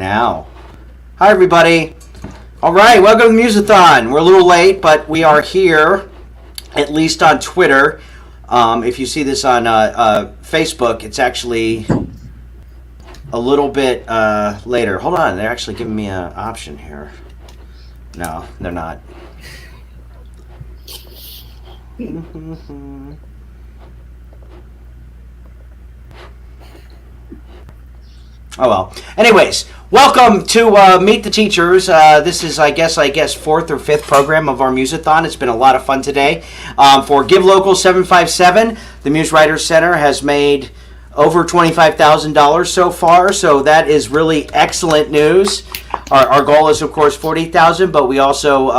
now. Hi, everybody. All right, welcome to Museathon. We're a little late, but we are here, at least on Twitter. If you see this on Facebook, it's actually a little bit later. Hold on, they're actually giving me an option here. No, they're not. Oh well. Anyways, welcome to Meet the Teachers. This is, I guess, fourth or fifth program of our Museathon. It's been a lot of fun today. For Give Local 757, the Muse Writers Center has made over $25,000 so far, so that is really excellent news. Our goal is, of course, $40,000, but we also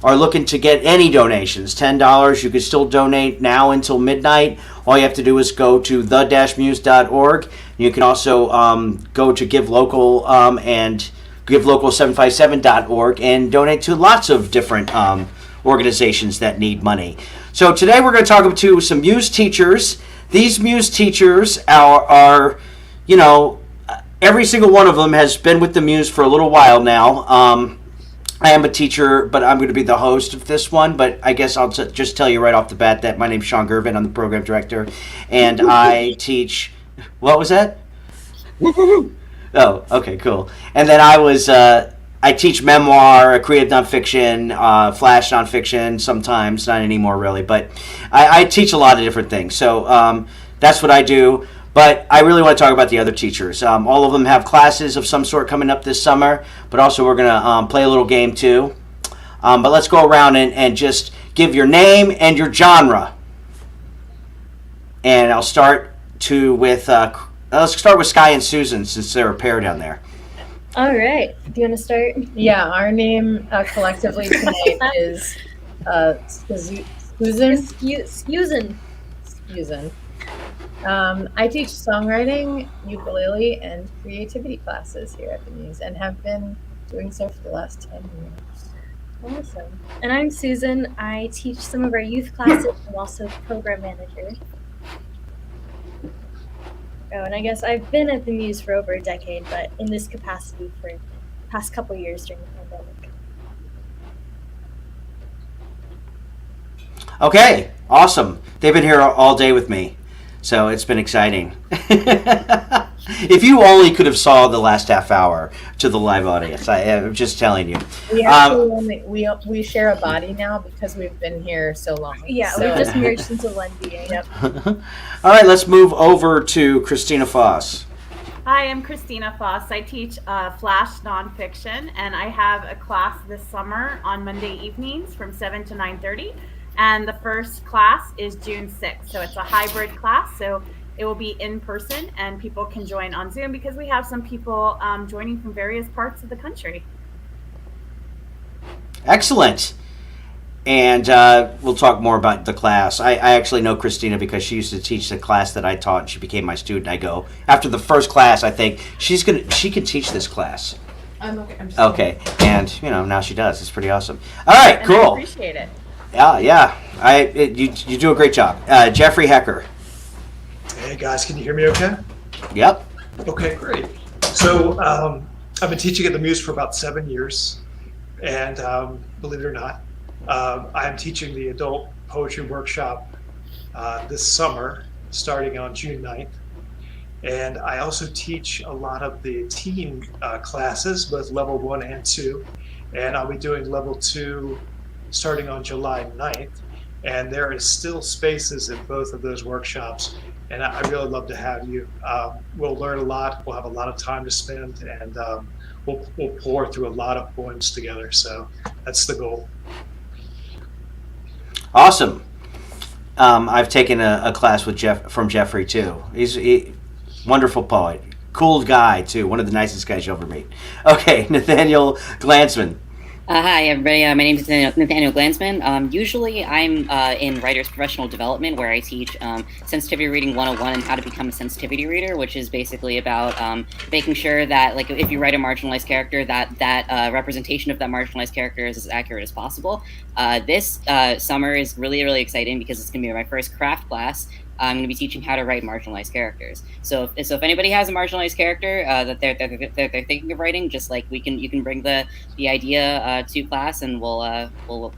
are looking to get any donations. $10. You can still donate now until midnight. All you have to do is go to the-muse.org. You can also go to Give Local and givelocal757.org and donate to lots of different organizations that need money. So today we're going to talk to some Muse teachers. These Muse teachers are, you know, every single one of them has been with the Muse for a little while now. I am a teacher, but I'm going to be the host of this one. But I guess I'll just tell you right off the bat that my name's Sean Gervin. I'm the program director, and I teach. What was that? Oh, okay, cool. And then I teach memoir, creative nonfiction, flash nonfiction sometimes, not anymore really, but I teach a lot of different things. So that's what I do. But I really want to talk about the other teachers. All of them have classes of some sort coming up this summer, but also we're going to play a little game too. But let's go around and just give your name and your genre. And I'll start with let's start with Sky and Susan since they're a pair down there. All right. Do you want to start? Yeah, our name collectively tonight is Susan. I teach songwriting, ukulele, and creativity classes here at the Muse and have been doing so for the last 10 years. Awesome. And I'm Susan. I teach some of our youth classes. I'm also program manager. Oh, and I guess I've been at the Muse for over a decade, but in this capacity for the past couple years during the pandemic. Okay, awesome. They've been here all day with me. So it's been exciting. If you only could have saw the last half hour to the live audience, I'm just telling you. We share a body now because we've been here so long. Yeah, so. We've just merged into one being. Yep. All right, let's move over to Christina Foss. Hi, I'm Christina Foss. I teach flash nonfiction, and I have a class this summer on Monday evenings from 7 to 9:30. And the first class is June 6th. So it's a hybrid class. So it will be in person and people can join on Zoom because we have some people joining from various parts of the country. Excellent. And we'll talk more about the class. I actually know Christina because she used to teach the class that I taught and she became my student. I go, after the first class, I think she can teach this class. I'm okay. I'm just okay. And, you know, now she does. It's pretty awesome. All right, cool. I appreciate it. Yeah. You do a great job. Jeffrey Hecker. Hey guys, can you hear me okay? Yep. Okay, great. So I've been teaching at the Muse for about 7 years, and believe it or not, I'm teaching the adult poetry workshop this summer, starting on June 9th. And I also teach a lot of the teen classes, both level 1 and 2, and I'll be doing level 2 starting on July 9th, and there is still spaces in both of those workshops, and I really love to have you. We'll learn a lot, we'll have a lot of time to spend, and we'll pour through a lot of poems together, so that's the goal. Awesome. I've taken a class with from Jeffrey too. He's a wonderful poet, cool guy too, one of the nicest guys you'll ever meet. Okay, Nathaniel Glansman. Hi, everybody. My name is Nathaniel Glansman. Usually I'm in writer's professional development where I teach sensitivity reading 101 and how to become a sensitivity reader, which is basically about making sure that, like, if you write a marginalized character, that representation of that marginalized character is as accurate as possible. This summer is really, really exciting because it's going to be my first craft class. I'm going to be teaching how to write marginalized characters. So if anybody has a marginalized character that they're thinking of writing, just like you can bring the idea to class, and we'll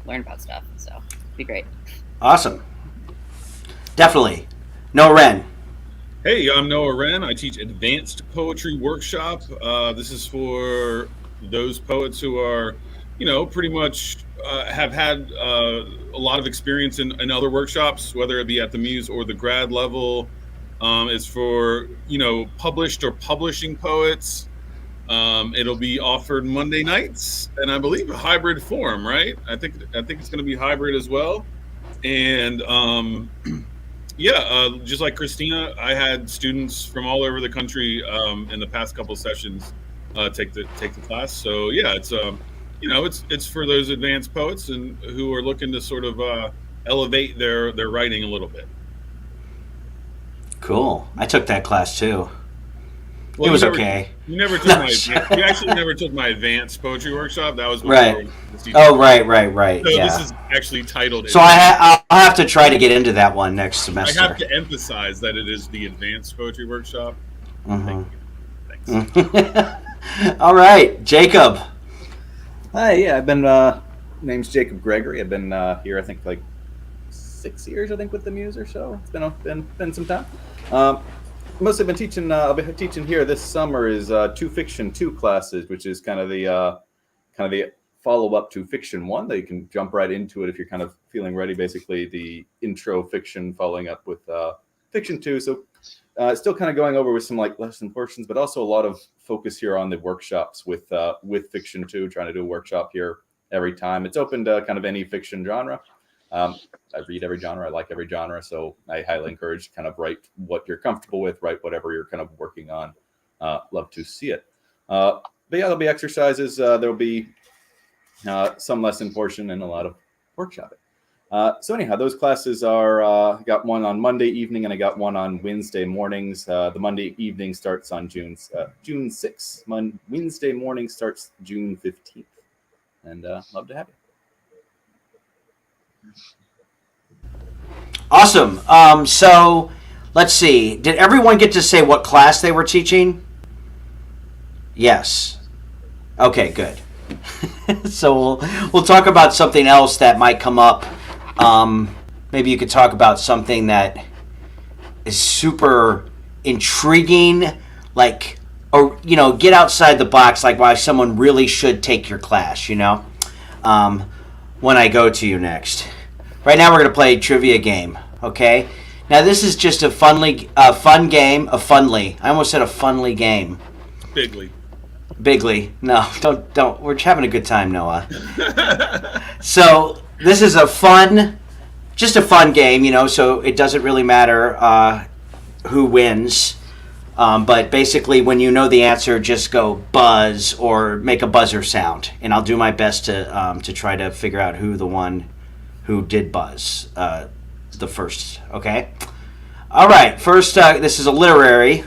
learn about stuff. So it'd be great. Awesome. Definitely. No Ren. Hey, I'm Noah Wren. I teach Advanced Poetry Workshop. This is for those poets who are, pretty much have had a lot of experience in other workshops, whether it be at the Muse or the grad level. It's for, published or publishing poets. It'll be offered Monday nights, and I believe a hybrid form, right? I think it's going to be hybrid as well. And just like Christina, I had students from all over the country in the past couple of sessions take the class. So yeah, it's it's for those advanced poets and who are looking to sort of elevate their writing a little bit. Cool. I took that class too. Well, it was okay. You never took you actually never took my advanced poetry workshop. That was right. Oh, right. So yeah. This is actually titled. So I'll have to try to get into that one next semester. I have to emphasize that it is the advanced poetry workshop. Mm-hmm. Thanks. All right, Jacob. Hi. Yeah, I've been. Name's Jacob Gregory. I've been here. I think like 6 years. I think with the Muse or so. It's been some time. Mostly been teaching. I'll be teaching here this summer is 2 Fiction 2 classes, which is kind of the follow up to Fiction 1 that you can jump right into it if you're kind of feeling ready. Basically, the intro fiction following up with Fiction 2. So still kind of going over with some like lesson portions, but also a lot of focus here on the workshops with Fiction 2. Trying to do a workshop here every time. It's open to kind of any fiction genre. I read every genre. I like every genre, so I highly encourage kind of write what you're comfortable with, write whatever you're kind of working on. Love to see it. But yeah, there'll be exercises. There'll be some lesson portion and a lot of workshopping. So anyhow, those classes are I got one on Monday evening and I got one on Wednesday mornings. The Monday evening starts on June 6th. Wednesday morning starts June 15th. And love to have you. Awesome. So let's see. Did everyone get to say what class they were teaching? Yes. Okay, good. So we'll talk about something else that might come up. Maybe you could talk about something that is super intriguing, like, or get outside the box, like why someone really should take your class. When I go to you next. Right now we're going to play a trivia game, okay? Now this is just a fun game, I almost said a funly game. Bigly. No, don't. We're having a good time, Noah. So this is just a fun game, so it doesn't really matter who wins. But basically, when you know the answer, just go buzz or make a buzzer sound, and I'll do my best to try to figure out who did buzz the first. Okay. All right. First, this is a literary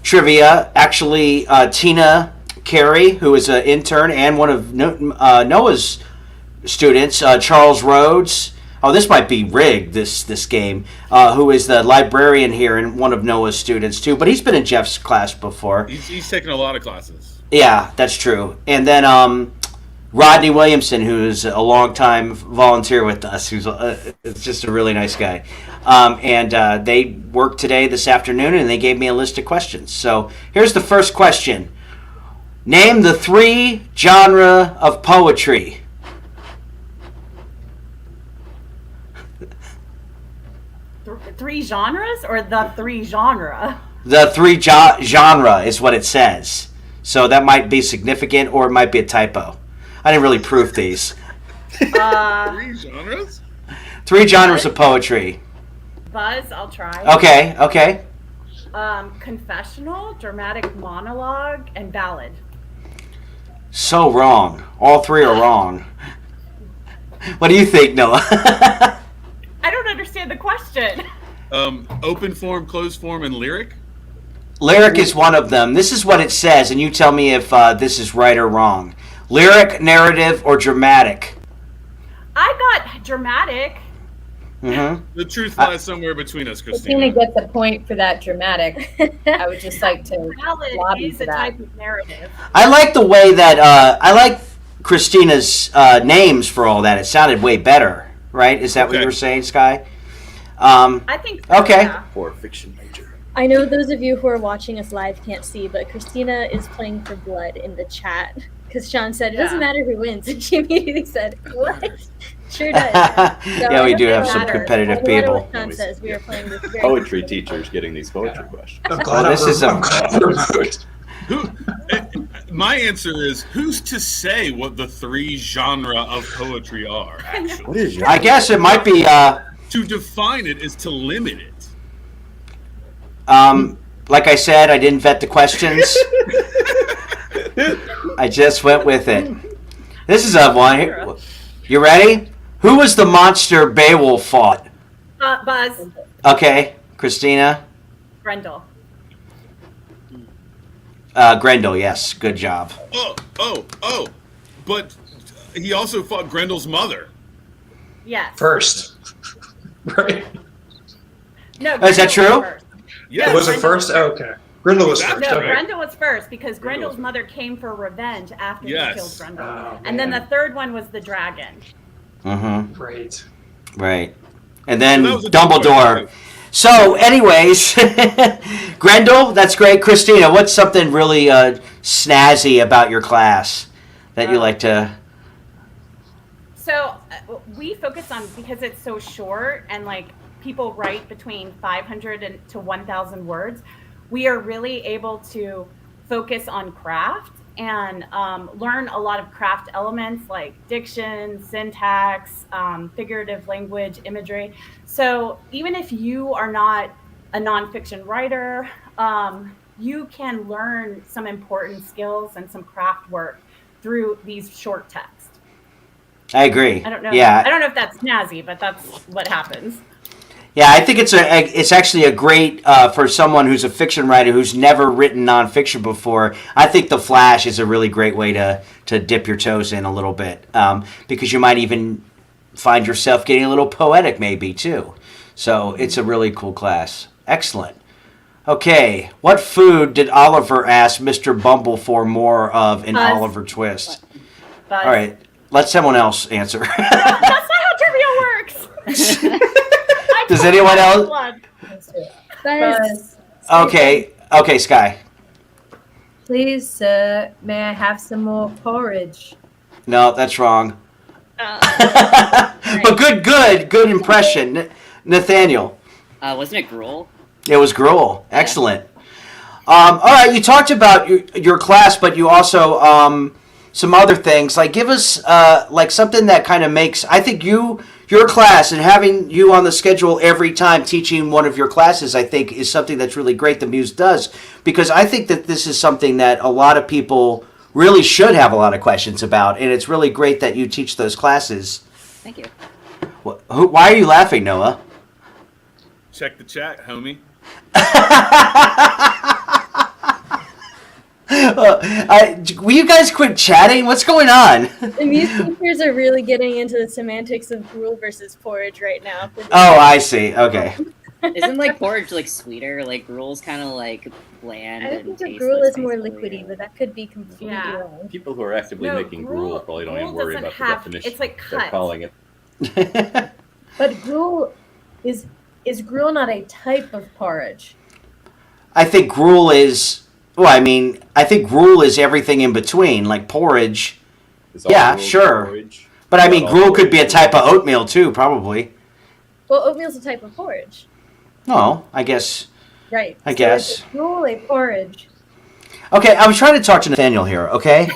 trivia. Actually, Tina Carey, who is an intern and one of Noah's students, Charles Rhodes. Oh, this might be rigged, this game. Who is the librarian here and one of Noah's students, too. But he's been in Jeff's class before. He's taken a lot of classes. Yeah, that's true. And then Rodney Williamson, who's a longtime volunteer with us, who's just a really nice guy. And they worked this afternoon, and they gave me a list of questions. So here's the first question. Name the 3 genres of poetry. Three genres or the 3 genre? The 3 genre is what it says. So that might be significant or it might be a typo. I didn't really proof these. 3 genres? 3 genres of poetry. Buzz, I'll try. Okay. Confessional, dramatic monologue, and ballad. So wrong. All 3 are wrong. What do you think, Noah? I don't understand the question. Open form, closed form, and lyric? Lyric is one of them. This is what it says, and you tell me if this is right or wrong. Lyric, narrative, or dramatic? I got dramatic. The truth lies somewhere between us, Christina Christina. gets a point for that dramatic. I would just like to Ballad lobby is for a that. type of narrative. I like the way that I like Christina's names for all that. It sounded way better, right? Is that what Okay. you were saying, Sky? I think so, Okay. yeah. Poor fiction major. I know those of you who are watching us live can't see, but Christina is playing for blood in the chat because Sean said it doesn't Yeah. matter who wins, and she immediately said, "What?" Sure does. Yeah, we do have some matter. competitive No matter people. what Sean says, we are playing this very Poetry competitive teachers getting these poetry questions. I'm glad Well, this is I'm glad I'm removed. Who? My answer is, who's to say what the three genre of poetry are? Actually, What is your? I guess it might be. to define it is to limit it. Like I said, I didn't vet the questions. I just went with it. This is a one. You ready? Who was the monster Beowulf fought? Buzz, Okay, Christina. Grendel. Grendel, yes. Good job. Oh! But he also fought Grendel's mother. Yes. First. Right? No. Is that Grendel was true? first. Yeah. Was it Grendel first? was first. Okay. Grendel was No, first. No, Okay. Grendel was first because Grendel was Grendel's mother came for revenge after Yes. he killed Grendel. Oh, And then man. the third one was the dragon. Mm-hmm. Right. Right. And then So that was a good Dumbledore. question. So, anyways, Grendel, that's great. Christina, what's something really snazzy about your class that you like to? So we focus on, because it's so short and like people write between 500 to 1,000 words, we are really able to focus on craft and learn a lot of craft elements like diction, syntax, figurative language, imagery. So even if you are not a nonfiction writer, you can learn some important skills and some craft work through these short texts. I agree. I don't know. Yeah. I don't know if that's snazzy, but that's what happens. Yeah, I think it's actually a great for someone who's a fiction writer who's never written nonfiction before. I think The Flash is a really great way to dip your toes in a little bit because you might even find yourself getting a little poetic maybe too. So it's a really cool class. Excellent. Okay, what food did Oliver ask Mr. Bumble for more of in Buzz. Oliver Twist? But All right, let someone else answer. that's not how trivia works. Does anyone else? Buzz. Okay, Sky. Please, sir, may I have some more porridge? No, that's wrong. Uh, But good impression, Nathaniel. Wasn't it gruel? It was gruel. Excellent. All right, you talked about your class, but you also some other things. Like, give us like something that kind of makes. I think your class and having you on the schedule every time teaching one of your classes, I think, is something that's really great. The Muse does, because I think that this is something that a lot of people really should have a lot of questions about, and it's really great that you teach those classes. Thank you. Why are you laughing, Noah? Check the chat, homie. Will you guys quit chatting? What's going on? The Muse teachers are really getting into the semantics of gruel versus porridge right now. Oh, I see. Okay. Isn't like porridge like sweeter? Like gruel's kind of like bland. I and think the tasteless, gruel is more basically. liquidy, but that could be completely Yeah. wrong. People who are actively No, making gruel probably don't even gruel worry doesn't about the have- definition. it's like They're cut. calling it. But gruel is gruel not a type of porridge? I think gruel is. Well, I mean, I think gruel is everything in between, like porridge. Is all Yeah, gruel sure. porridge? But I mean, Not all gruel could be a porridge. type of oatmeal too, probably. Well, oatmeal's a type of porridge. No, I guess. Right. I So guess. is gruel a porridge? Okay, I was trying to talk to Nathaniel here. Okay.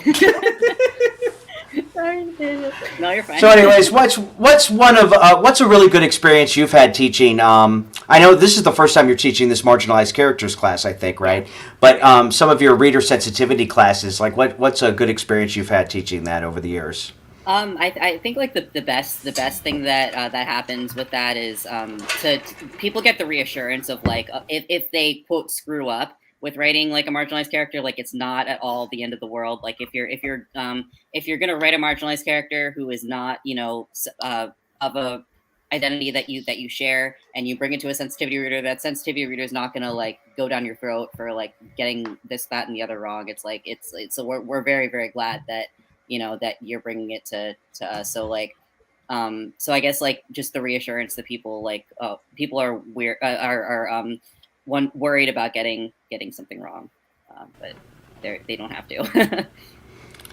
Sorry, Nathaniel. No, you're fine. So, anyways, what's a really good experience you've had teaching? I know this is the first time you're teaching this marginalized characters class, I think, right? But some of your reader sensitivity classes, like what's a good experience you've had teaching that over the years? I think like the best thing that that happens with that is to people get the reassurance of like if they quote screw up with writing like a marginalized character, like it's not at all the end of the world. Like if you're gonna write a marginalized character who is not of a identity that you share, and you bring it to a sensitivity reader, that sensitivity reader is not going to like go down your throat for like getting this, that, and the other wrong. It's like it's so we're very, very glad that that you're bringing it to us. So like so I guess like just the reassurance that people are weird one worried about getting something wrong, but they don't have to.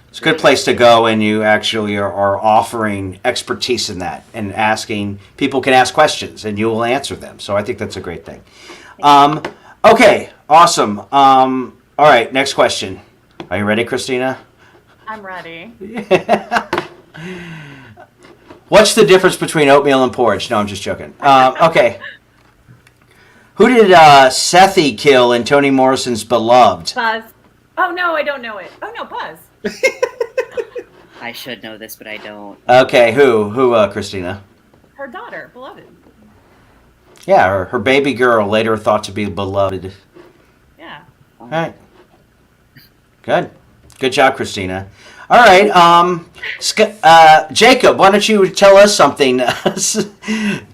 It's a good place to go, and you actually are offering expertise in that and asking people can ask questions and you will answer them. So I think that's a great thing. Okay, awesome. All right, next question. Are you ready, Christina? I'm ready. What's the difference between oatmeal and porridge? No, I'm just joking. Okay. Who did Sethi kill in Toni Morrison's Beloved? Buzz. Oh, no, I don't know it. Oh, no, Buzz. I should know this, but I don't. Okay, who, Christina? Her daughter, Beloved. Yeah, her baby girl, later thought to be beloved. Yeah. All right. Good job, Christina. All right, Jacob, why don't you tell us something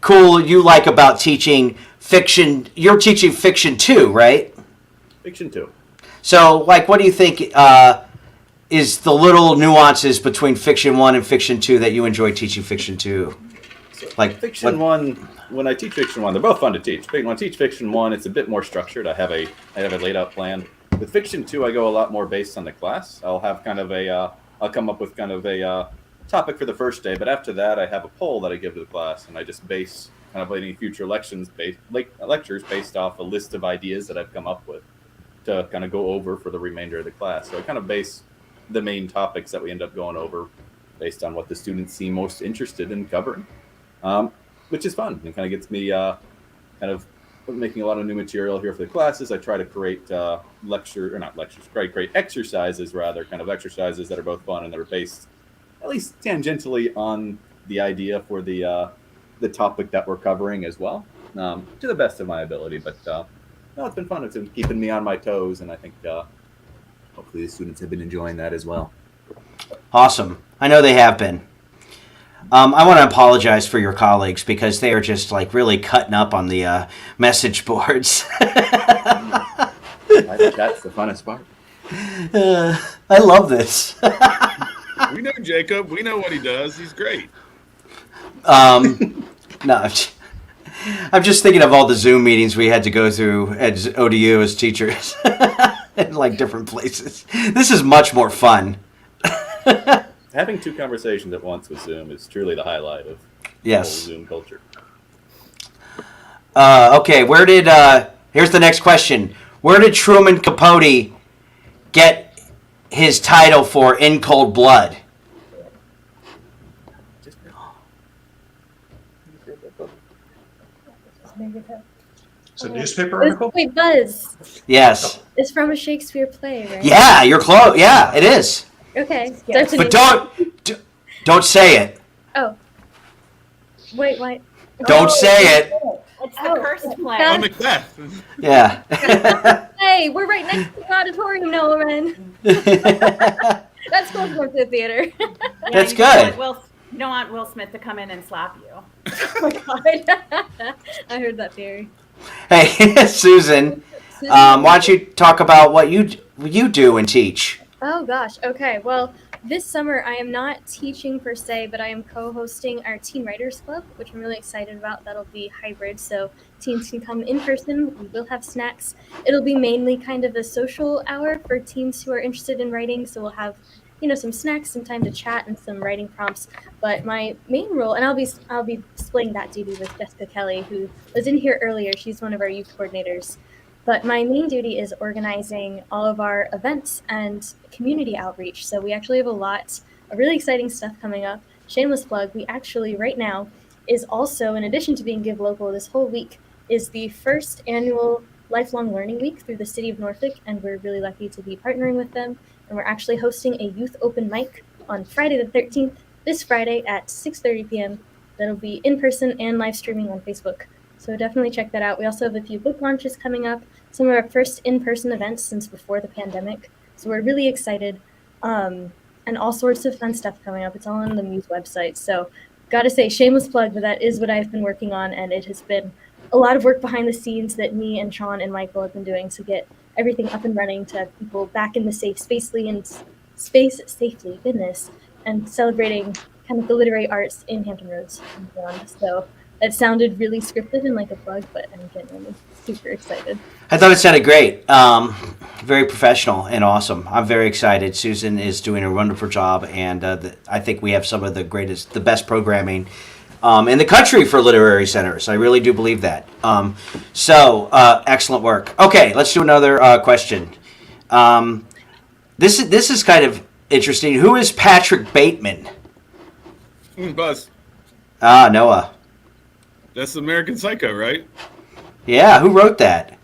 cool you like about teaching fiction? You're teaching fiction 2, right? Fiction 2. So, like, what do you think is the little nuances between fiction 1 and fiction 2 that you enjoy teaching fiction 2? Like Fiction 1, when I teach Fiction 1, they're both fun to teach. When I teach Fiction 1, it's a bit more structured. I have a laid out plan. With Fiction 2, I go a lot more based on the class. I'll have kind of I'll come up with kind of a topic for the first day, but after that, I have a poll that I give to the class, and I just base kind of any future lectures based off a list of ideas that I've come up with to kind of go over for the remainder of the class. So I kind of base the main topics that we end up going over based on what the students seem most interested in covering, which is fun. It kind of gets me kind of making a lot of new material here for the classes. I try to create create exercises rather, kind of exercises that are both fun and that are based at least tangentially on the idea for the topic that we're covering as well, to the best of my ability. But no, it's been fun. It's been keeping me on my toes, and I think hopefully the students have been enjoying that as well. Awesome. I know they have been. I want to apologize for your colleagues because they are just like really cutting up on the message boards. I think that's the funnest part. I love this. We know Jacob. We know what he does. He's great. No, I'm just thinking of all the Zoom meetings we had to go through as ODU as teachers in like different places. This is much more fun. Having two conversations at once with Zoom is truly the highlight of the whole Zoom culture. Okay, here's the next question. Where did Truman Capote get his title for In Cold Blood? It's a newspaper article? Wait, Buzz. Yes. It's from a Shakespeare play, right? Yeah, you're close. Yeah, it is. Okay. Yes. But don't say it. Oh. Wait, what? Don't say it. It's the cursed play. Oh, Macbeth. Yeah. Hey, we're right next to the auditorium, Noah Ren. That's going to go to the theater. Yeah, That's you good. don't want Will Smith to come in and slap you. Oh my god. I heard that theory. Hey, Susan, why don't you talk about what you do and teach? Oh gosh. Okay. Well, this summer I am not teaching per se, but I am co-hosting our Teen Writers Club, which I'm really excited about. That'll be hybrid, so teens can come in person. We will have snacks. It'll be mainly kind of a social hour for teens who are interested in writing. So we'll have, some snacks, some time to chat, and some writing prompts. But my main role, and I'll be splitting that duty with Jessica Kelly, who was in here earlier. She's one of our youth coordinators. But my main duty is organizing all of our events and community outreach. So we actually have a lot of really exciting stuff coming up. Shameless plug, we actually right now is also, in addition to being Give Local, this whole week is the first annual Lifelong Learning Week through the City of Norfolk, and we're really lucky to be partnering with them. And we're actually hosting a youth open mic on Friday the 13th, this Friday at 6:30 p.m. That'll be in person and live streaming on Facebook. So definitely check that out. We also have a few book launches coming up, some of our first in-person events since before the pandemic. So we're really excited, and all sorts of fun stuff coming up. It's all on the Muse website. So gotta say, shameless plug, but that is what I've been working on, and it has been a lot of work behind the scenes that me and Sean and Michael have been doing to get everything up and running, to have people back in the space safely, goodness, and celebrating kind of the literary arts in Hampton Roads and beyond. So it sounded really scripted and like a plug, but I'm genuinely super excited. I thought it sounded great. Very professional and awesome. I'm very excited. Susan is doing a wonderful job, and I think we have some of the best programming in the country for literary centers. I really do believe that. Excellent work. Okay, let's do another question. This is kind of interesting. Who is Patrick Bateman? Buzz. Noah. That's American Psycho, right? Yeah, who wrote that?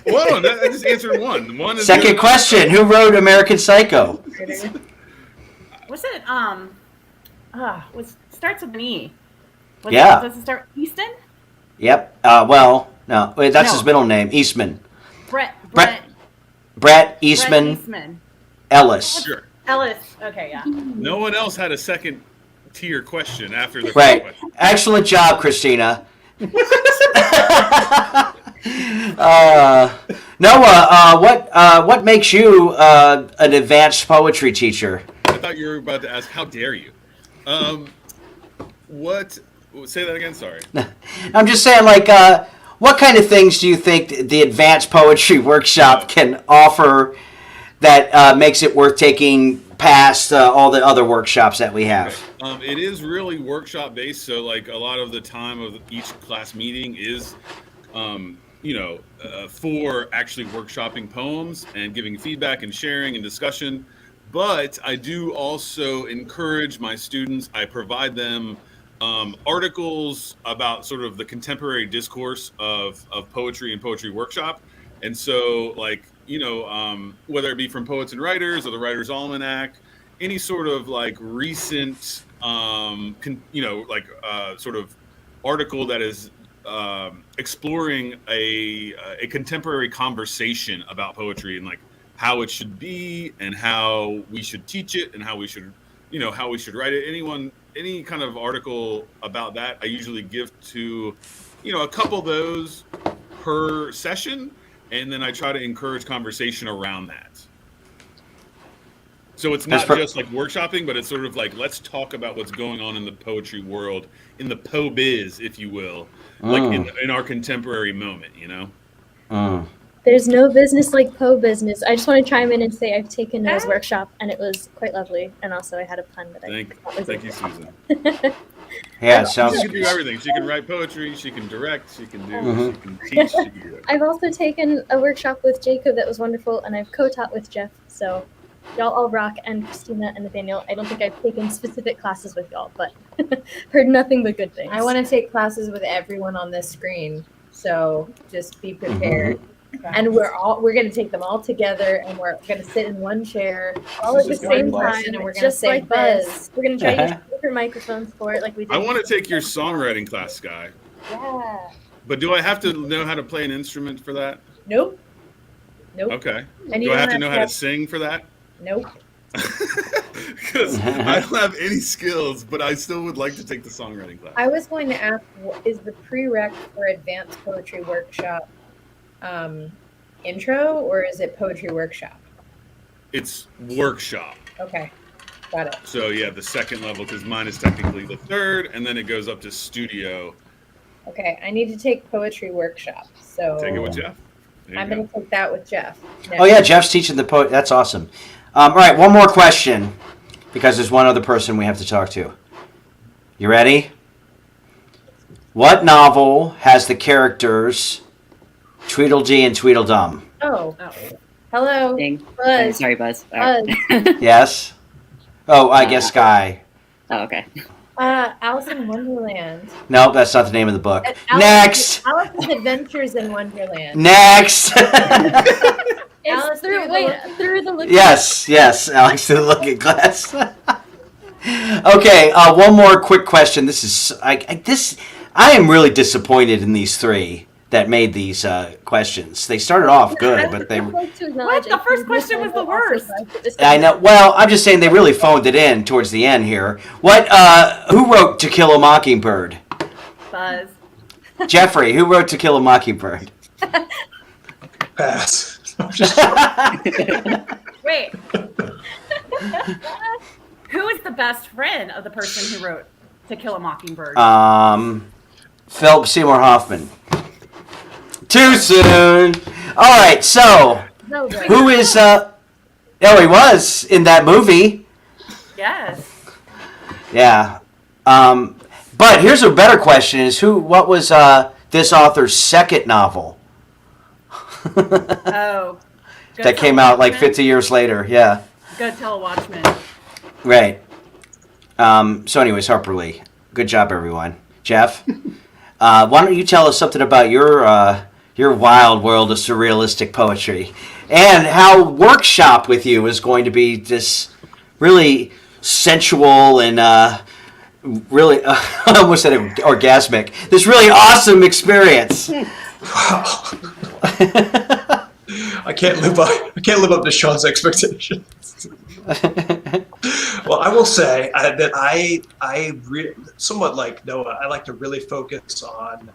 Whoa, I just answered one. Second question: who wrote American Psycho? Was it starts with an E? Does it start Easton? Yep. No, that's his middle name, Eastman. Brett Eastman. Ellis. Sure. Ellis. Okay, yeah. No one else had a second tier question after the Right. first question. Excellent job, Christina. Noah, what makes you an advanced poetry teacher? I thought you were about to ask, how dare you? What? Say that again, sorry. I'm just saying, what kind of things do you think the advanced poetry workshop can offer that makes it worth taking past all the other workshops that we have? It is really workshop based, so a lot of the time of each class meeting is for actually workshopping poems and giving feedback and sharing and discussion. But I do also encourage my students, I provide them articles about sort of the contemporary discourse of poetry and poetry workshop. And so whether it be from Poets and Writers or the Writers Almanac, any sort of recent sort of article that is exploring a contemporary conversation about poetry and how it should be and how we should teach it and how we should write it. Any kind of article about that, I usually give to a couple of those per session, and then I try to encourage conversation around that. So it's not just workshopping, but it's sort of let's talk about what's going on in the poetry world, in the po-biz, if you will, in our contemporary moment, There's no business like business. I just want to chime in and say I've taken Noah's workshop, and it was quite lovely. And also I had a pun that Thank you, Susan. Yeah, sounds. She can do everything. She can write poetry. She can direct. She can do. She can teach. She can do it. I've also taken a workshop with Jacob that was wonderful, and I've co-taught with Jeff. So y'all all rock, and Christina and Nathaniel. I don't think I've taken specific classes with y'all, but heard nothing but good things. I want to take classes with everyone on this screen, so just be prepared. And we're going to take them all together, and we're going to sit in one chair all at the same time, and we're going to just say like buzz. this. We're going to try to use different microphones for it, like we did. I want to take your songwriting class, Sky. Yeah. But do I have to know how to play an instrument for that? Nope. Okay. And do I have to know how to sing for that? Nope. Because I don't have any skills, but I still would like to take the songwriting class. I was going to ask, is the prereq for advanced poetry workshop intro, or is it poetry workshop? It's workshop. Okay, got it. So yeah, the second level, because mine is technically the third, and then it goes up to studio. Okay, I need to take poetry workshop. So take it with Jeff. I'm going to take that with Jeff. Next. Oh yeah, Jeff's teaching the poet. That's awesome. All right, one more question, because there's one other person we have to talk to. You ready? What novel has the characters Tweedledee and Tweedledum? Oh. Hello. Buzz. Sorry, Buzz. Buzz. Yes? Oh, I guess Sky. Oh, okay. Alice in Wonderland. No, that's not the name of the book. Next! Alice's Adventures in Wonderland. Next! Alice through the looking glass. Yes, Alex through the looking glass. Okay, one more quick question. I am really disappointed in these three. that made these questions. They started off good, but they. What? The first question was the worst. I know. Well, I'm just saying they really phoned it in towards the end here. What? Who wrote "To Kill a Mockingbird"? Buzz. Jeffrey, who wrote "To Kill a Mockingbird"? Pass. Wait. Who is the best friend of the person who wrote "To Kill a Mockingbird"? Philip Seymour Hoffman. Too soon. All right, so who is? Oh, he was in that movie. Yes. Yeah. But here's a better question: is who? What was this author's second novel? Oh. That came out like 50 years later. Yeah. Go Tell a Watchman. Right. So, anyways, Harper Lee. Good job, everyone. Jeff, why don't you tell us something about your wild world of surrealistic poetry and how workshop with you is going to be this really sensual and really I almost said orgasmic. This really awesome experience. Wow. I can't live up to Sean's expectations. Well, I will say that somewhat like Noah, I like to really focus on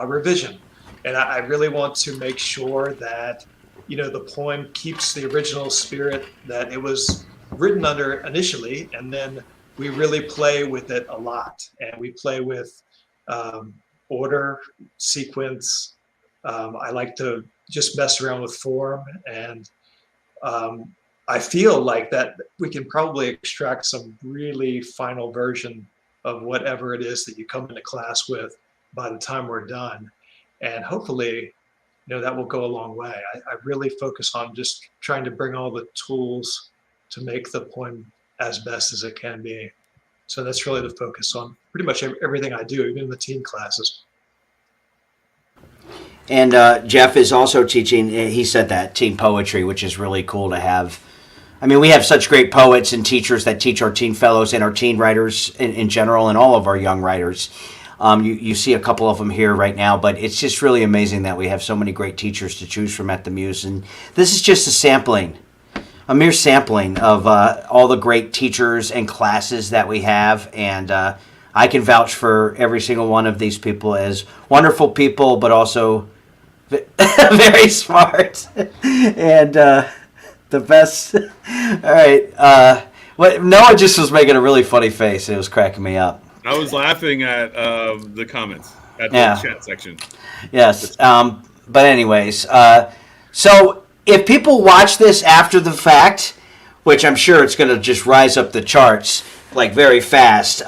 revision, and I really want to make sure that the poem keeps the original spirit that it was written under initially, and then we really play with it a lot, and we play with order, sequence. I like to just mess around with form, and I feel like that we can probably extract some really final version of whatever it is that you come into class with by the time we're done. And hopefully, that will go a long way. I really focus on just trying to bring all the tools to make the poem as best as it can be. So that's really the focus on pretty much everything I do, even in the teen classes. And Jeff is also teaching, he said that, teen poetry, which is really cool to have. I mean, we have such great poets and teachers that teach our teen fellows and our teen writers in general and all of our young writers. You see a couple of them here right now, but it's just really amazing that we have so many great teachers to choose from at the Muse. And this is just a mere sampling of all the great teachers and classes that we have. And I can vouch for every single one of these people as wonderful people, but also very smart and the best. All right. Noah just was making a really funny face. It was cracking me up. I was laughing at the comments at the chat section. Yes. But anyways, so if people watch this after the fact, which I'm sure it's going to just rise up the charts like very fast,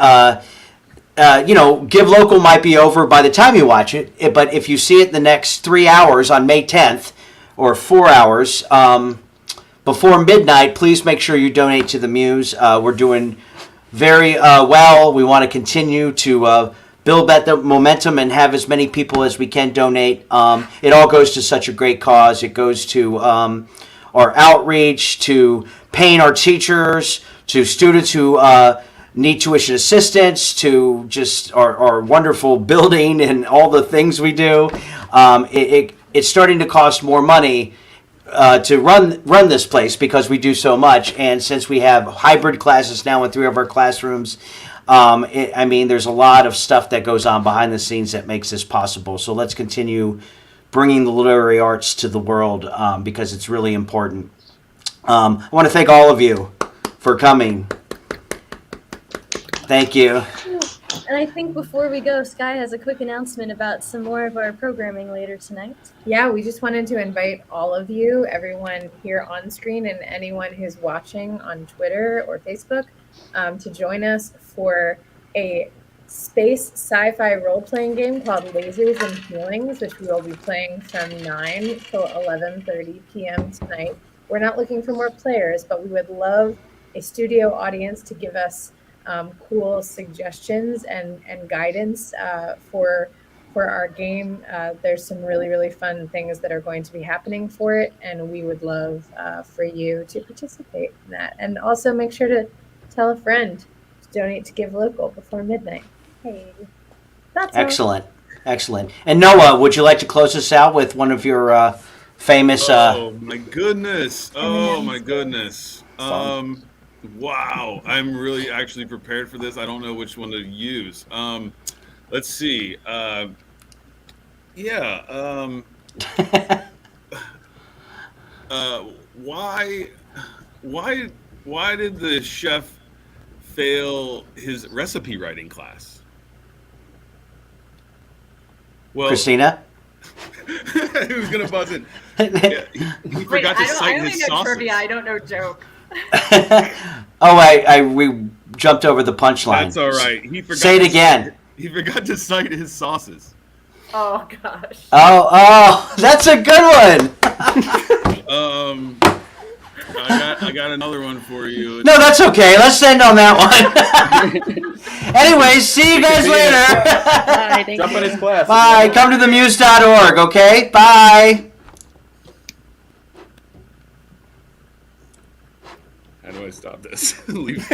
Give Local might be over by the time you watch it, but if you see it the next 3 hours on May 10th or 4 hours before midnight, please make sure you donate to the Muse. We're doing very well. We want to continue to build that momentum and have as many people as we can donate. It all goes to such a great cause. It goes to our outreach, to paying our teachers, to students who need tuition assistance, to just our wonderful building and all the things we do. It's starting to cost more money to run this place because we do so much. And since we have hybrid classes now in 3 of our classrooms, there's a lot of stuff that goes on behind the scenes that makes this possible. So let's continue bringing the literary arts to the world because it's really important. I want to thank all of you for coming. Thank you. And I think before we go, Sky has a quick announcement about some more of our programming later tonight. Yeah, we just wanted to invite all of you, everyone here on screen and anyone who's watching on Twitter or Facebook, to join us for a space sci-fi role-playing game called Lasers and Feelings, which we will be playing from 9 till 11:30 p.m. tonight. We're not looking for more players, but we would love a studio audience to give us cool suggestions and guidance for our game. There's some really, really fun things that are going to be happening for it, and we would love for you to participate in that. And also make sure to tell a friend to donate to Give Local before midnight. Hey, that's excellent. Excellent. And Noah, would you like to close us out with one of your famous? Oh my goodness! Oh my goodness! Wow, I'm really actually prepared for this. I don't know which one to use. Let's see. Why did the chef fail his recipe writing class? Well, Christina? who's gonna buzz in? Yeah, he forgot to cite his know sauces. trivia. I don't know joke. We jumped over the punchline. That's all right. He forgot Say it to again. He forgot to cite his sauces. Oh gosh. Oh, that's a good one. I got another one for you. No, that's okay. Let's end on that one. Anyways, see you guys later. Bye, thank Jump you. in his class. Bye. Come to themuse.org, okay? Bye. How do I stop this? Leave.